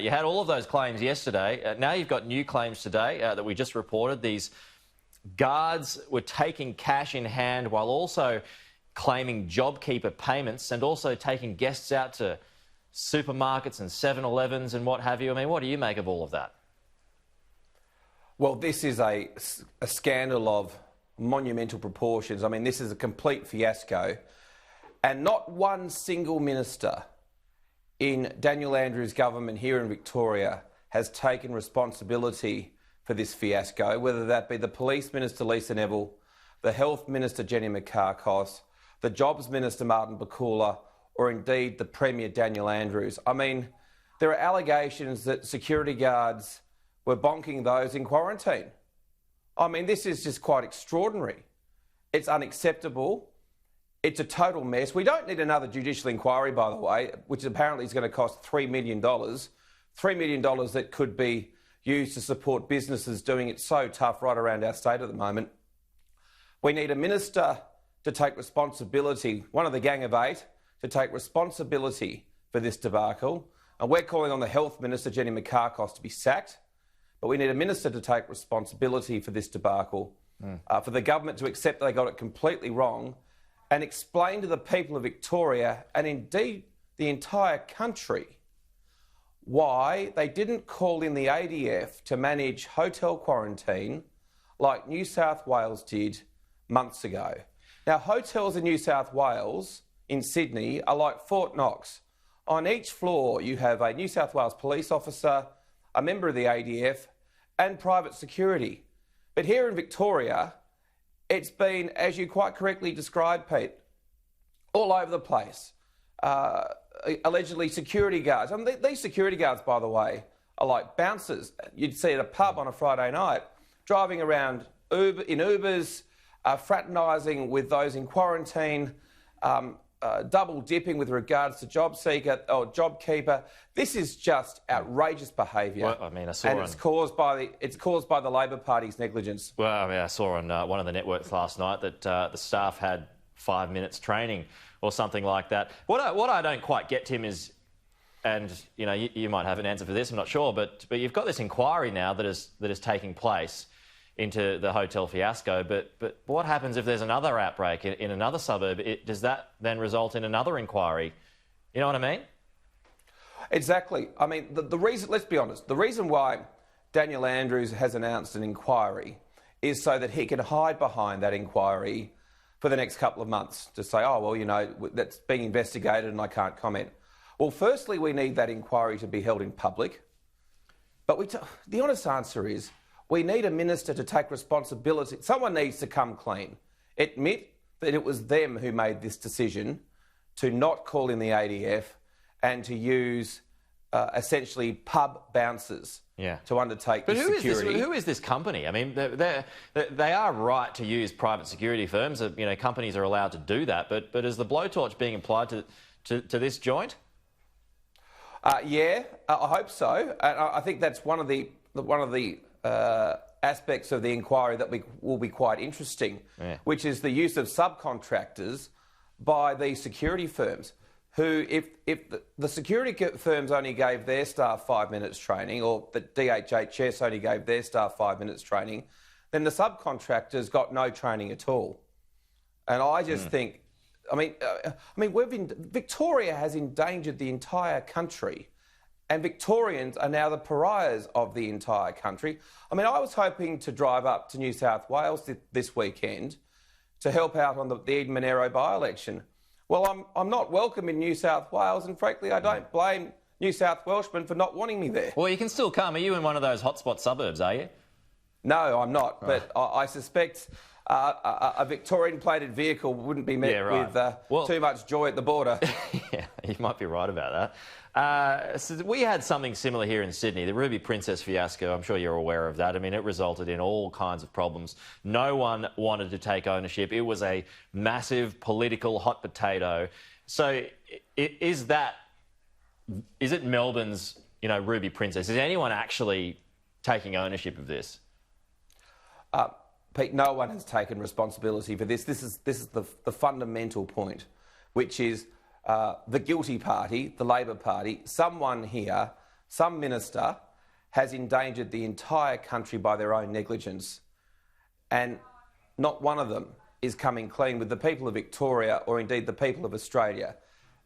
You had all of those claims yesterday. Now you've got new claims today that we just reported. These guards were taking cash in hand while also claiming JobKeeper payments and also taking guests out to supermarkets and 7-Elevens and what have you. I mean, what do you make of all of that? Well, this is a scandal of monumental proportions. I mean, this is a complete fiasco. And not one single minister in Daniel Andrews' government here in Victoria has taken responsibility for this fiasco, whether that be the Police Minister Lisa Neville, the Health Minister Jenny Mikakos, the Jobs Minister Martin Bakula, or indeed the Premier Daniel Andrews. I mean, there are allegations that security guards were bonking those in quarantine. I mean, this is just quite extraordinary. It's unacceptable. It's a total mess. We don't need another judicial inquiry, by the way, which apparently is going to cost $3 million. $3 million that could be used to support businesses doing it so tough right around our state at the moment. We need a minister to take responsibility, one of the Gang of Eight, to take responsibility for this debacle. And we're calling on the Health Minister, Jenny Mikakos, to be sacked. But we need a minister to take responsibility for this debacle, for the government to accept they got it completely wrong and explain to the people of Victoria, and indeed the entire country, why they didn't call in the ADF to manage hotel quarantine like New South Wales did months ago. Now, hotels in New South Wales, in Sydney, are like Fort Knox. On each floor, you have a New South Wales police officer, a member of the ADF, and private security. But here in Victoria, it's been, as you quite correctly described, Pete, all over the place. Allegedly security guards. I mean, these security guards, by the way, are like bouncers. You'd see at a pub on a Friday night, driving around in Ubers, fraternising with those in quarantine, double dipping with regards to JobKeeper. This is just outrageous behaviour. Well, I mean, I saw and it's caused by the Labor Party's negligence. Well, I mean, I saw on one of the networks last night that the staff had 5 minutes training or something like that. What I don't quite get, Tim, is, and you know, you might have an answer for this, I'm not sure, but you've got this inquiry now that is taking place into the hotel fiasco. But what happens if there's another outbreak in another suburb? Does that then result in another inquiry? You know what I mean? Exactly. I mean, the reason, let's be honest, the reason why Daniel Andrews has announced an inquiry is so that he can hide behind that inquiry for the next couple of months to say, oh, well, you know, that's being investigated and I can't comment. Well, firstly, we need that inquiry to be held in public. But the honest answer is, we need a minister to take responsibility. Someone needs to come clean. Admit that it was them who made this decision to not call in the ADF and to use essentially pub bouncers to undertake the security. Who is this company? I mean, they are right to use private security firms. You know, companies are allowed to do that. But is the blowtorch being applied to this joint? Yeah, I hope so. And I think that's one of the aspects of the inquiry that will be quite interesting, which is the use of subcontractors by these security firms, who, if the security firms only gave their staff 5 minutes training, or the DHHS only gave their staff 5 minutes training, then the subcontractors got no training at all. And I just think, Victoria has endangered the entire country. And Victorians are now the pariahs of the entire country. I mean, I was hoping to drive up to New South Wales this weekend to help out on the Eden Monaro by-election. Well, I'm not welcome in New South Wales, and frankly, I don't blame New South Welshmen for not wanting me there. Well, you can still come. Are you in one of those hotspot suburbs, are you? No, I'm not, but I suspect a Victorian-plated vehicle wouldn't be met with too much joy at the border. Yeah, you might be right about that. So we had something similar here in Sydney, the Ruby Princess fiasco. I'm sure you're aware of that. I mean, it resulted in all kinds of problems. No one wanted to take ownership. It was a massive political hot potato. So is it Melbourne's, Ruby Princess? Is anyone actually taking ownership of this? Pete, no one has taken responsibility for this. This is the fundamental point, which is the guilty party, the Labor Party. Someone here some minister has endangered the entire country by their own negligence, and not one of them is coming clean with the people of Victoria or indeed the people of Australia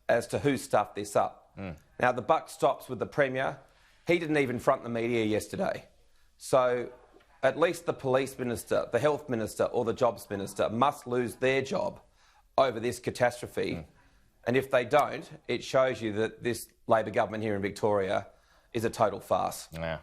as to who stuffed this up. Now, the buck stops with the Premier. He didn't even front the media yesterday. So at least the Police Minister, the Health Minister or the Jobs Minister must lose their job over this catastrophe. And if they don't, it shows you that this Labor government here in Victoria is a total farce. Yeah.